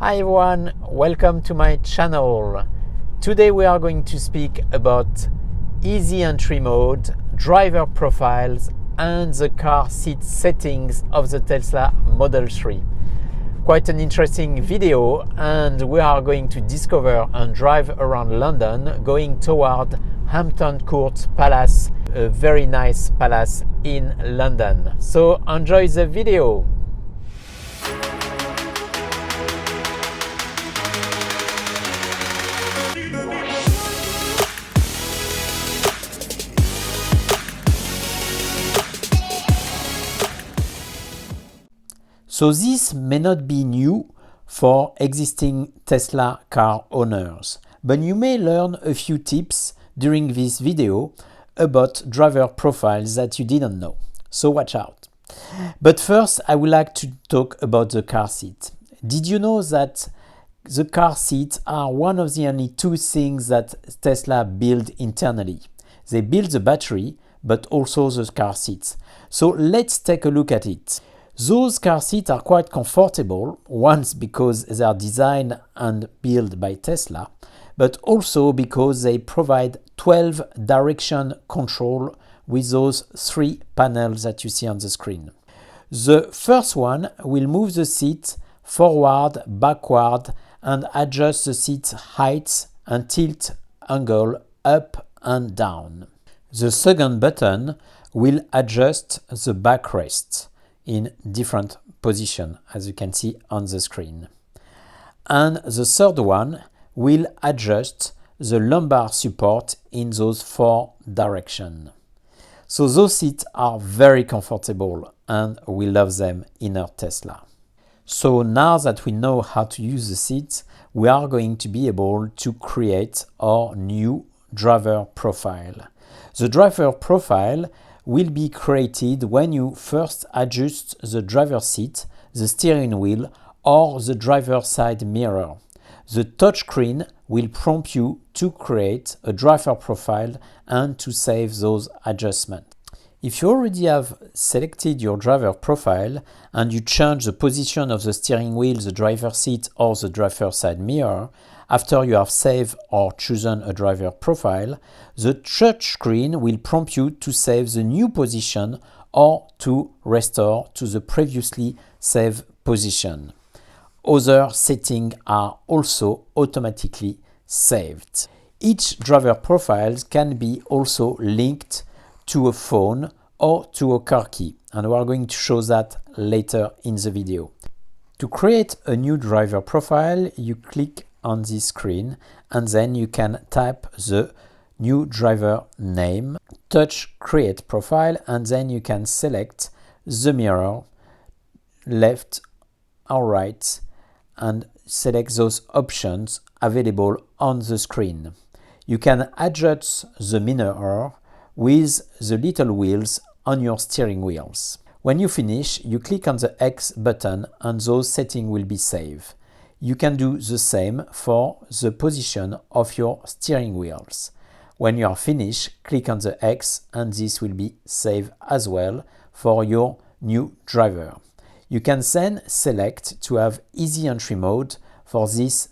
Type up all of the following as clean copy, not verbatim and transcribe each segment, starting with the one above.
Hi everyone, welcome to my channel. Today we are going to speak about easy entry mode, driver profiles and the car seat settings of the Tesla Model 3. Quite an interesting video, and we are going to discover and drive around London going toward Hampton Court Palace, a very nice palace in London. So enjoy the video. So this may not be new for existing Tesla car owners, but you may learn a few tips during this video about driver profiles that you didn't know. So watch out. But first, I would like to talk about the car seat. Did you know that the car seats are one of the only two things that Tesla build internally? They build the battery, but also the car seats. So let's take a look at it. Those car seats are quite comfortable, once because they are designed and built by Tesla, but also because they provide 12 direction control with those 3 panels that you see on the screen. The first one will move the seat forward, backward, and adjust the seat height and tilt angle up and down. The second button will adjust the backrest in different position, as you can see on the screen. And the third one will adjust the lumbar support in those 4 directions. So those seats are very comfortable and we love them in our Tesla. So now that we know how to use the seats, we are going to be able to create our new driver profile. The driver profile will be created when you first adjust the driver's seat, the steering wheel, or the driver's side mirror. The touchscreen will prompt you to create a driver profile and to save those adjustments. If you already have selected your driver profile and you change the position of the steering wheel, the driver's seat, or the driver's side mirror, after you have saved or chosen a driver profile, the touchscreen will prompt you to save the new position or to restore to the previously saved position. Other settings are also automatically saved. Each driver profile can be also linked to a phone or to a car key, and we are going to show that later in the video. To create a new driver profile, you click on this screen and then you can type the new driver name, touch create profile, and then you can select the mirror left or right and select those options available on the screen. You can adjust the mirror with the little wheels on your steering wheels. When you finish, you click on the X button and those settings will be saved. You can do the same for the position of your steering wheels. When you are finished, click on the X and this will be saved as well for your new driver. You can then select to have easy entry mode for this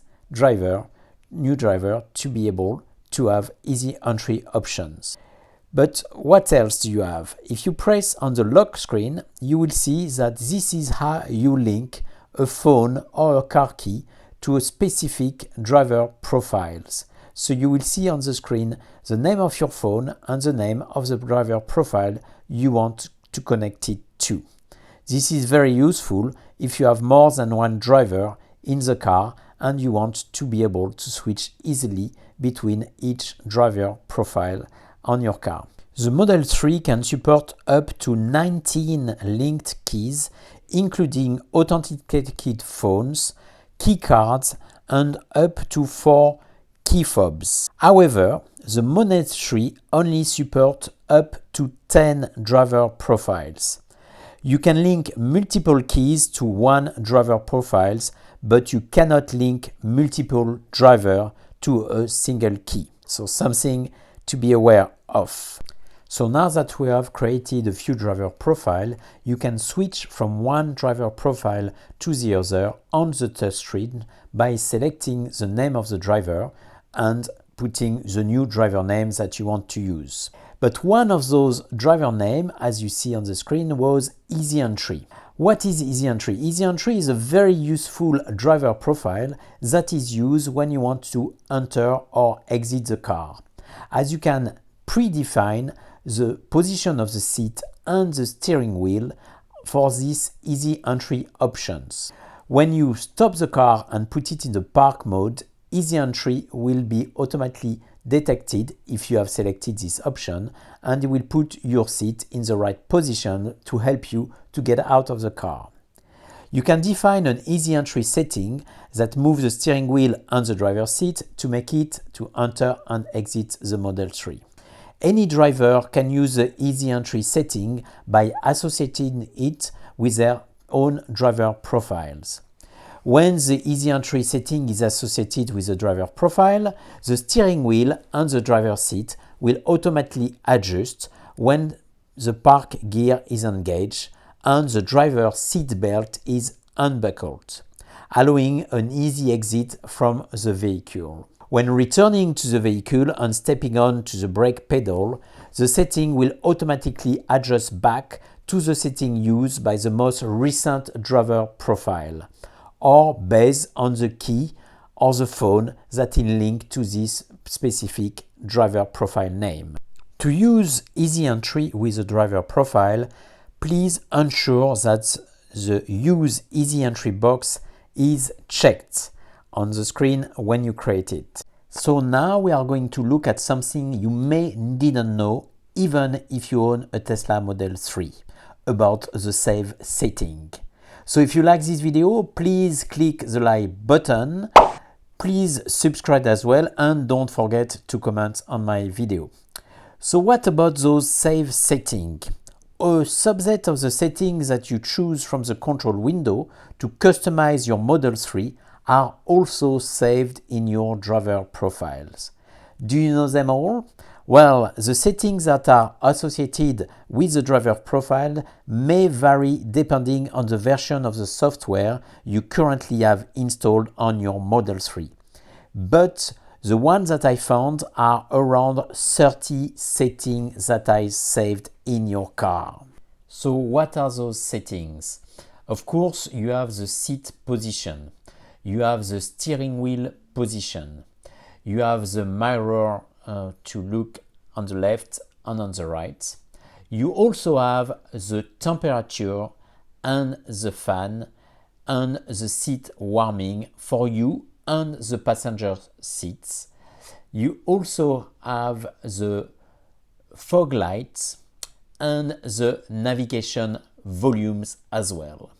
new driver, to be able to have easy entry options. But what else do you have? If you press on the lock screen, you will see that this is how you link a phone or a car key to a specific driver profiles. So you will see on the screen the name of your phone and the name of the driver profile you want to connect it to. This is very useful if you have more than one driver in the car and you want to be able to switch easily between each driver profile on your car. The Model 3 can support up to 19 linked keys, including authenticated phones, key cards, and up to 4 key fobs. However, the Model 3 only supports up to 10 driver profiles. You can link multiple keys to one driver profiles, but you cannot link multiple drivers to a single key. So something to be aware of. So now that we have created a few driver profiles, you can switch from one driver profile to the other on the touchscreen by selecting the name of the driver and putting the new driver name that you want to use. But one of those driver names, as you see on the screen, was Easy Entry. What is Easy Entry? Easy Entry is a very useful driver profile that is used when you want to enter or exit the car, as you can predefine the position of the seat and the steering wheel for these easy entry options. When you stop the car and put it in the park mode, Easy Entry will be automatically detected if you have selected this option, and it will put your seat in the right position to help you to get out of the car. You can define an Easy Entry setting that moves the steering wheel and the driver's seat to make it to enter and exit the Model 3. Any driver can use the Easy Entry setting by associating it with their own driver profiles. When the Easy Entry setting is associated with the driver profile, the steering wheel and the driver's seat will automatically adjust when the park gear is engaged and the driver's seat belt is unbuckled, allowing an easy exit from the vehicle. When returning to the vehicle and stepping on to the brake pedal, the setting will automatically adjust back to the setting used by the most recent driver profile, or based on the key or the phone that is linked to this specific driver profile name. To use Easy Entry with a driver profile, please ensure that the Use Easy Entry box is checked on the screen when you create it. So now we are going to look at something you may didn't know even if you own a Tesla Model 3, about the save setting. So if you like this video, please click the like button, please subscribe as well, and don't forget to comment on my video. So what about those save settings? A subset of the settings that you choose from the control window to customize your Model 3 are also saved in your driver profiles. Do you know them all? Well, the settings that are associated with the driver profile may vary depending on the version of the software you currently have installed on your Model 3. But the ones that I found are around 30 settings that I saved in your car. So what are those settings? Of course, you have the seat position, you have the steering wheel position, you have the mirror to look on the left and on the right. You also have the temperature and the fan and the seat warming for you and the passenger seats. You also have the fog lights and the navigation volumes as well.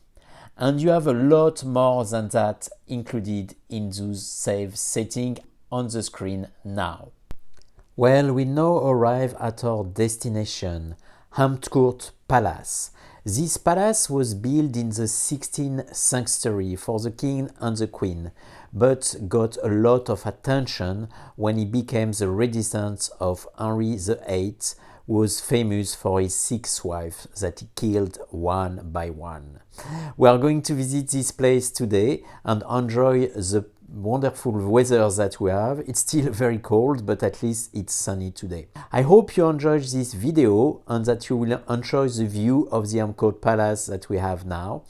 And you have a lot more than that included in those save settings on the screen now. Well, we now arrive at our destination, Amtcourt Palace. This palace was built in the 16th century for the king and the queen, but got a lot of attention when it became the residence of Henry VIII, who was famous for his 6 wives that he killed one by one. We are going to visit this place today and enjoy the wonderful weather that we have. It's still very cold, but at least it's sunny today. I hope you enjoyed this video and that you will enjoy the view of the Amtcourt Palace that we have now.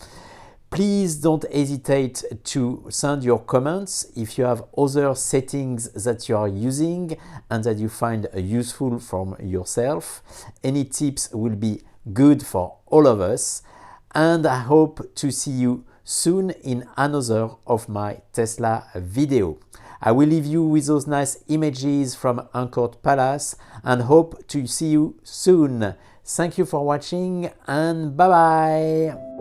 Please don't hesitate to send your comments if you have other settings that you are using and that you find useful from yourself. Any tips will be good for all of us, and I hope to see you soon in another of my Tesla video. I will leave you with those nice images from Amtcourt Palace and hope to see you soon. Thank you for watching and bye bye!